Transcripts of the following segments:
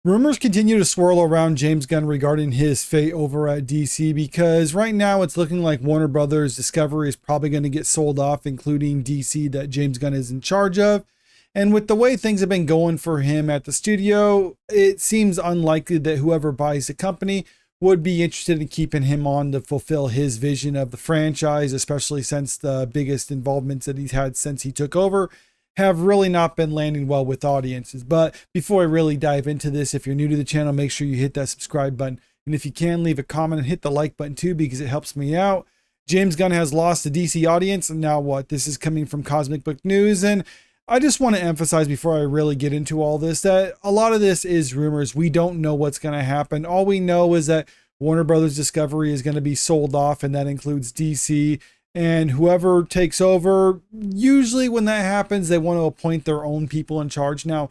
Rumors continue to swirl around James Gunn regarding his fate over at DC because right now it's looking like Warner Brothers Discovery is probably going to get sold off, including DC that James Gunn is in charge of. And with the way things have been going for him at the studio, it seems unlikely that whoever buys the company would be interested in keeping him on to fulfill his vision of the franchise, especially since the biggest involvements that he's had since he took over have really not been landing well with audiences. But before I really dive into this, if you're new to the channel, make sure you hit that subscribe button. And if you can, leave a comment and hit the like button too, because it helps me out. James Gunn has lost the DC audience. And now what? This is coming from Cosmic Book News. And I just want to emphasize before I really get into all this, that a lot of this is rumors. We don't know what's going to happen. All we know is that Warner Brothers Discovery is going to be sold off, and that includes DC. And whoever takes over, usually when that happens, they want to appoint their own people in charge. Now,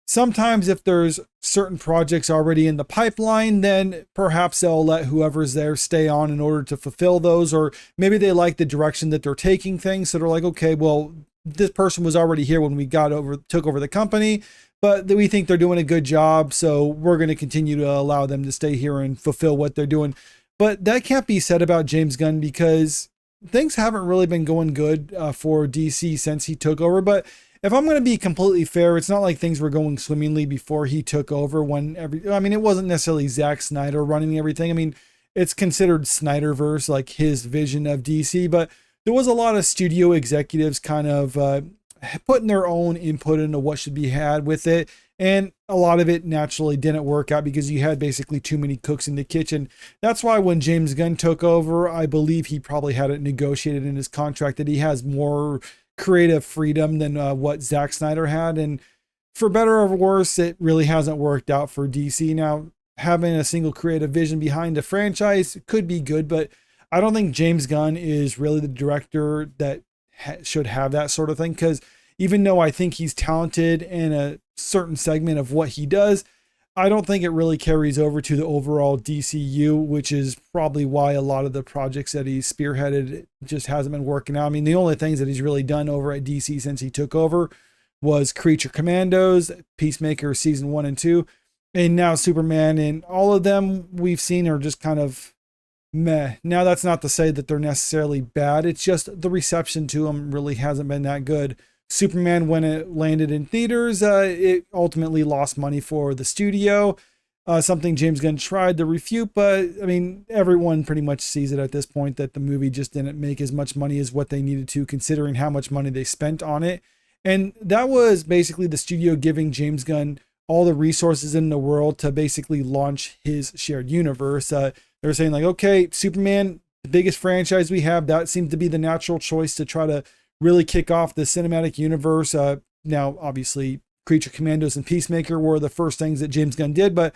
sometimes if there's certain projects already in the pipeline, then perhaps they'll let whoever's there stay on in order to fulfill those. Or maybe they like the direction that they're taking things. So they're like, okay, well, this person was already here when we took over the company, but we think they're doing a good job. So we're going to continue to allow them to stay here and fulfill what they're doing. But that can't be said about James Gunn, because things haven't really been going good for DC since he took over. But if I'm going to be completely fair, it's not like things were going swimmingly before he took over. It wasn't necessarily Zack Snyder running everything. I mean, it's considered Snyderverse, like his vision of DC, but there was a lot of studio executives kind of putting their own input into what should be had with it. And a lot of it naturally didn't work out because you had basically too many cooks in the kitchen. That's why when James Gunn took over, I believe he probably had it negotiated in his contract that he has more creative freedom than what Zack Snyder had. And for better or worse, it really hasn't worked out for DC. Now, having a single creative vision behind a franchise could be good, but I don't think James Gunn is really the director that should have that sort of thing, because even though I think he's talented in a certain segment of what he does, I don't think it really carries over to the overall DCU, which is probably why a lot of the projects that he's spearheaded just hasn't been working out. I mean, the only things that he's really done over at DC since he took over was Creature Commandos, Peacemaker season 1 and 2, and now Superman, and all of them we've seen are just kind of meh. Now, that's not to say that they're necessarily bad. It's just the reception to them really hasn't been that good. Superman, when it landed in theaters, it ultimately lost money for the studio. Something James Gunn tried to refute, but I mean, everyone pretty much sees it at this point that the movie just didn't make as much money as what they needed to, considering how much money they spent on it. And that was basically the studio giving James Gunn all the resources in the world to basically launch his shared universe. They're saying like, okay, Superman, the biggest franchise we have, that seems to be the natural choice to try to really kick off the cinematic universe. Now, obviously, Creature Commandos and Peacemaker were the first things that James Gunn did, but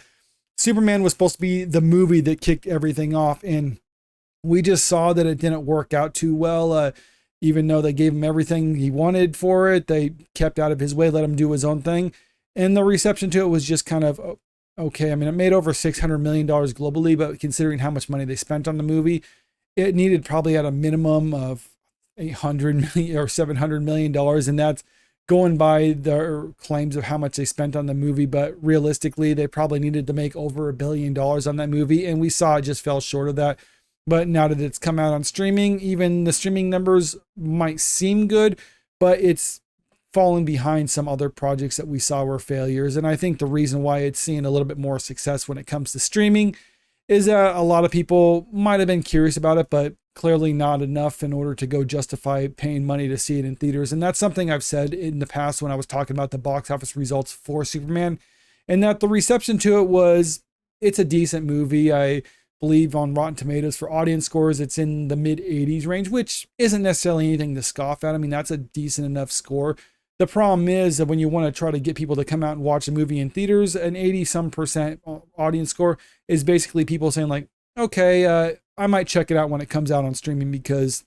Superman was supposed to be the movie that kicked everything off. And we just saw that it didn't work out too well. Even though they gave him everything he wanted for it, they kept out of his way, let him do his own thing. And the reception to it was just kind of okay. I mean, it made over $600 million globally, but considering how much money they spent on the movie, it needed probably at a minimum of $800 million or $700 million. And that's going by their claims of how much they spent on the movie. But realistically, they probably needed to make over $1 billion on that movie. And we saw it just fell short of that. But now that it's come out on streaming, even the streaming numbers might seem good, but it's falling behind some other projects that we saw were failures. And I think the reason why it's seeing a little bit more success when it comes to streaming is that a lot of people might have been curious about it, but clearly not enough in order to go justify paying money to see it in theaters. And that's something I've said in the past when I was talking about the box office results for Superman, and that the reception to it was, it's a decent movie. I believe on Rotten Tomatoes for audience scores, it's in the mid 80s range, which isn't necessarily anything to scoff at. I mean, that's a decent enough score. The problem is that when you want to try to get people to come out and watch a movie in theaters, an 80% audience score is basically people saying like, okay, I might check it out when it comes out on streaming, because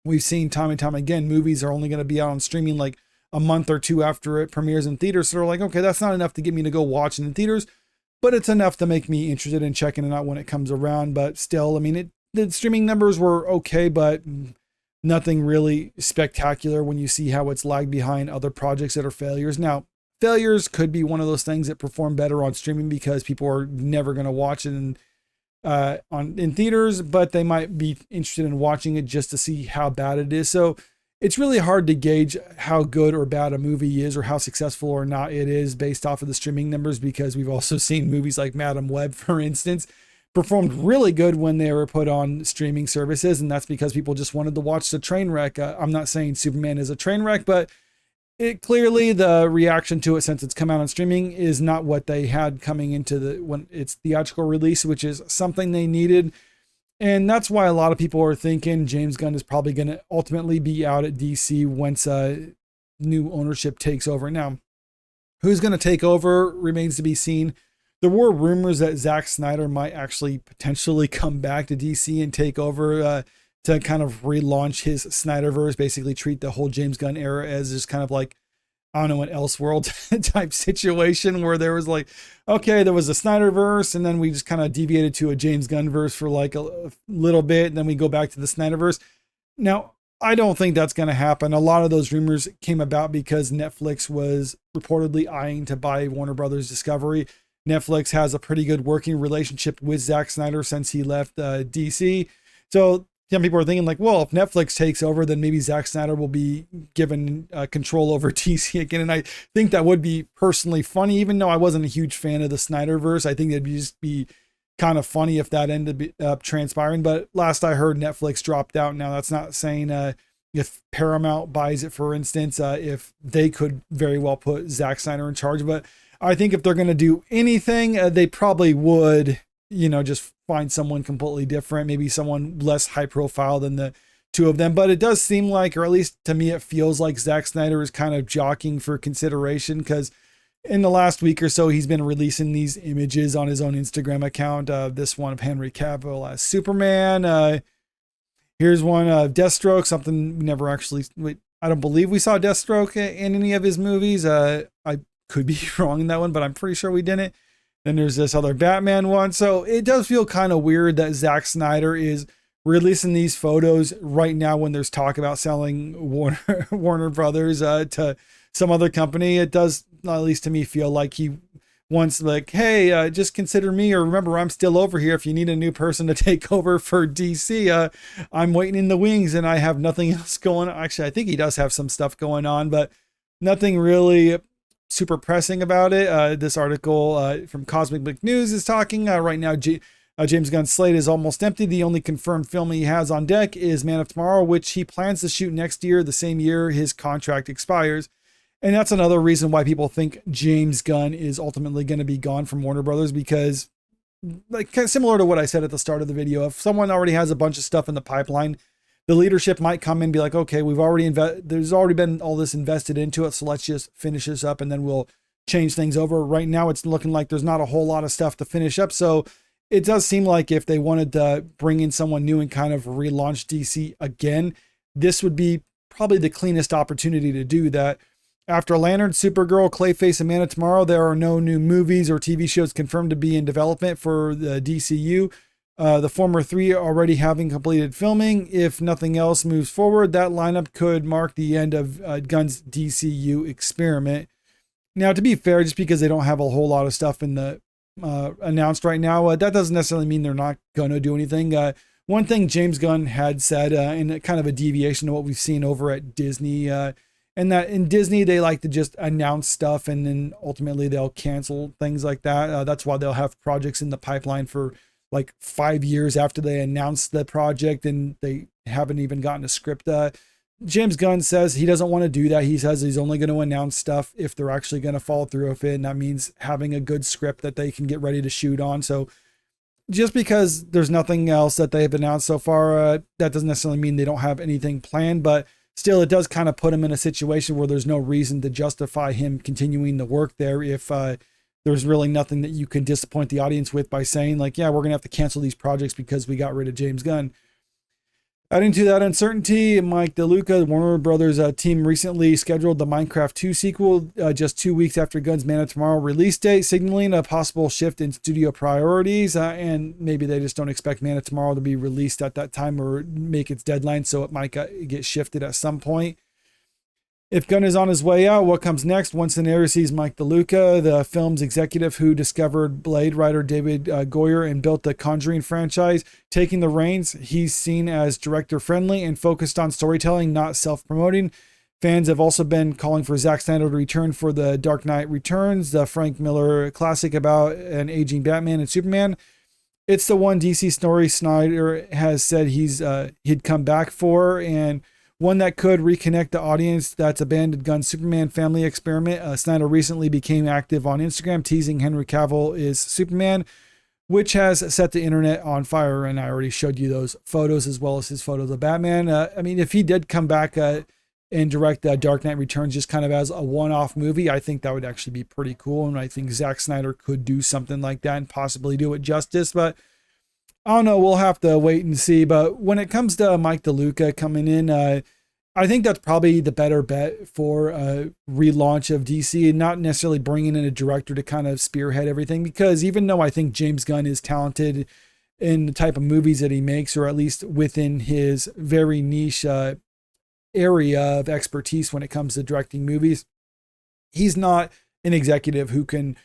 we've seen time and time again, movies are only going to be out on streaming like a month or two after it premieres in theaters. So they're like, okay, that's not enough to get me to go watch it in theaters, but it's enough to make me interested in checking it out when it comes around. But still, I mean, the streaming numbers were okay, but nothing really spectacular when you see how it's lagged behind other projects that are failures. Now, failures. Could be one of those things that perform better on streaming because people are never going to watch it in theaters, but they might be interested in watching it just to see how bad it is. So it's really hard to gauge how good or bad a movie is or how successful or not it is based off of the streaming numbers, because we've also seen movies like Madam Web, for instance, performed really good when they were put on streaming services. And that's because people just wanted to watch the train wreck. I'm not saying Superman is a train wreck, but it clearly, the reaction to it since it's come out on streaming is not what they had coming into when its theatrical release, which is something they needed. And that's why a lot of people are thinking James Gunn is probably going to ultimately be out at DC once new ownership takes over. Now, who's going to take over remains to be seen. There were rumors that Zack Snyder might actually potentially come back to DC and take over to kind of relaunch his Snyderverse, basically treat the whole James Gunn era as just kind of like, I don't know, an Elseworld type situation where there was like, okay, there was a Snyderverse, and then we just kind of deviated to a James Gunn verse for like a little bit, and then we go back to the Snyderverse. Now, I don't think that's going to happen. A lot of those rumors came about because Netflix was reportedly eyeing to buy Warner Brothers Discovery. Netflix has a pretty good working relationship with Zack Snyder since he left DC. So some people are thinking like, well, if Netflix takes over, then maybe Zack Snyder will be given control over DC again. And I think that would be personally funny, even though I wasn't a huge fan of the Snyderverse. I think it'd just be kind of funny if that ended up transpiring. But last I heard, Netflix dropped out. Now, that's not saying if Paramount buys it, for instance, if they could very well put Zack Snyder in charge. But I think if they're going to do anything, they probably would, just find someone completely different, maybe someone less high profile than the two of them. But it does seem like, or at least to me, it feels like Zack Snyder is kind of jockeying for consideration, because in the last week or so, he's been releasing these images on his own Instagram account. This one of Henry Cavill as Superman. Here's one of Deathstroke, something we never actually, I don't believe we saw Deathstroke in any of his movies. I could be wrong in that one, but I'm pretty sure we didn't. Then there's this other Batman one. So it does feel kind of weird that Zack Snyder is releasing these photos right now when there's talk about selling Warner Brothers to some other company. It does, at least to me, feel like he wants like, hey, just consider me, or remember, I'm still over here. If you need a new person to take over for DC, I'm waiting in the wings and I have nothing else going on. Actually, I think he does have some stuff going on, but nothing really super pressing about it. This article from Cosmic Book News is talking right now. James Gunn's slate is almost empty. The only confirmed film he has on deck is Man of Tomorrow, which he plans to shoot next year, the same year his contract expires. And that's another reason why people think James Gunn is ultimately going to be gone from Warner Brothers, because, like, kind of similar to what I said at the start of the video, if someone already has a bunch of stuff in the pipeline, the leadership might come in and be like, okay, there's already been all this invested into it, so let's just finish this up and then we'll change things over. Right now, it's looking like there's not a whole lot of stuff to finish up. So it does seem like if they wanted to bring in someone new and kind of relaunch DC again, this would be probably the cleanest opportunity to do that. After Lantern, Supergirl, Clayface, and Man of Tomorrow, there are no new movies or TV shows confirmed to be in development for the DCU. The former three already having completed filming. If nothing else moves forward, that lineup could mark the end of Gunn's DCU experiment. Now, to be fair, just because they don't have a whole lot of stuff in the announced right now, that doesn't necessarily mean they're not going to do anything. One thing James Gunn had said, and kind of a deviation of what we've seen over at Disney, and that in Disney, they like to just announce stuff and then ultimately they'll cancel things like that. That's why they'll have projects in the pipeline for like 5 years after they announce the project and they haven't even gotten a script. James Gunn says he doesn't want to do that. He says he's only going to announce stuff if they're actually going to follow through with it. And that means having a good script that they can get ready to shoot on. So just because there's nothing else that they've announced so far, that doesn't necessarily mean they don't have anything planned, but still, it does kind of put him in a situation where there's no reason to justify him continuing the work there if there's really nothing that you can disappoint the audience with by saying like, yeah, we're going to have to cancel these projects because we got rid of James Gunn. Adding to that uncertainty, Mike DeLuca, Warner Brothers team, recently scheduled the Minecraft 2 sequel just 2 weeks after Gunn's Man of Tomorrow release date, signaling a possible shift in studio priorities. And maybe they just don't expect Man of Tomorrow to be released at that time or make its deadline, so it might get shifted at some point. If Gunn is on his way out, what comes next? One scenario sees Mike DeLuca, the film's executive who discovered Blade writer David Goyer and built the Conjuring franchise, taking the reins. He's seen as director-friendly and focused on storytelling, not self-promoting. Fans have also been calling for Zack Snyder to return for The Dark Knight Returns, the Frank Miller classic about an aging Batman and Superman. It's the one DC story Snyder has said he'd come back for, and one that could reconnect the audience that's abandoned Gunn's Superman family experiment. Snyder recently became active on Instagram, teasing Henry Cavill is Superman, which has set the internet on fire. And I already showed you those photos as well as his photos of Batman. I mean, if he did come back and direct Dark Knight Returns just kind of as a one-off movie, I think that would actually be pretty cool. And I think Zack Snyder could do something like that and possibly do it justice. But I don't know. We'll have to wait and see. But when it comes to Mike DeLuca coming in, I think that's probably the better bet for a relaunch of DC, and not necessarily bringing in a director to kind of spearhead everything. Because even though I think James Gunn is talented in the type of movies that he makes, or at least within his very niche area of expertise when it comes to directing movies, he's not an executive who can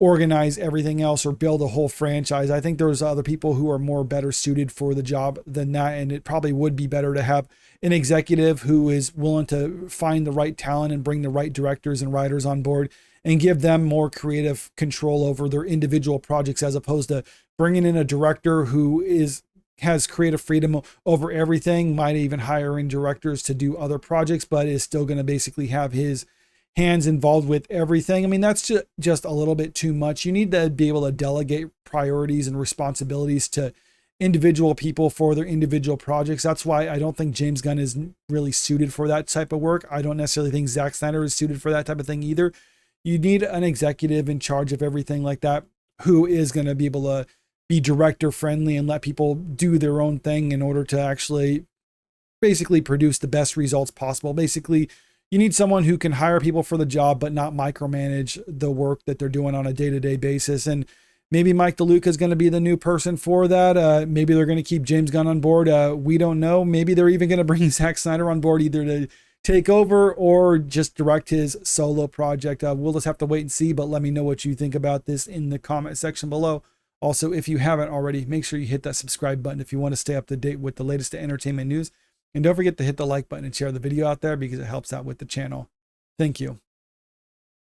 organize everything else or build a whole franchise. I think there's other people who are more better suited for the job than that. And it probably would be better to have an executive who is willing to find the right talent and bring the right directors and writers on board and give them more creative control over their individual projects, as opposed to bringing in a director who has creative freedom over everything, might even hire in directors to do other projects, but is still going to basically have his hands involved with everything. I mean, that's just a little bit too much. You need to be able to delegate priorities and responsibilities to individual people for their individual projects. That's why I don't think James Gunn is really suited for that type of work. I don't necessarily think Zack Snyder is suited for that type of thing either. You need an executive in charge of everything like that, who is going to be able to be director friendly and let people do their own thing in order to actually basically produce the best results possible. Basically, you need someone who can hire people for the job, but not micromanage the work that they're doing on a day-to-day basis. And maybe Mike DeLuca is going to be the new person for that. Maybe they're going to keep James Gunn on board. We don't know. Maybe they're even going to bring Zack Snyder on board, either to take over or just direct his solo project. We'll just have to wait and see, but let me know what you think about this in the comment section below. Also, if you haven't already, make sure you hit that subscribe button if you want to stay up to date with the latest entertainment news. And don't forget to hit the like button and share the video out there, because it helps out with the channel. Thank you.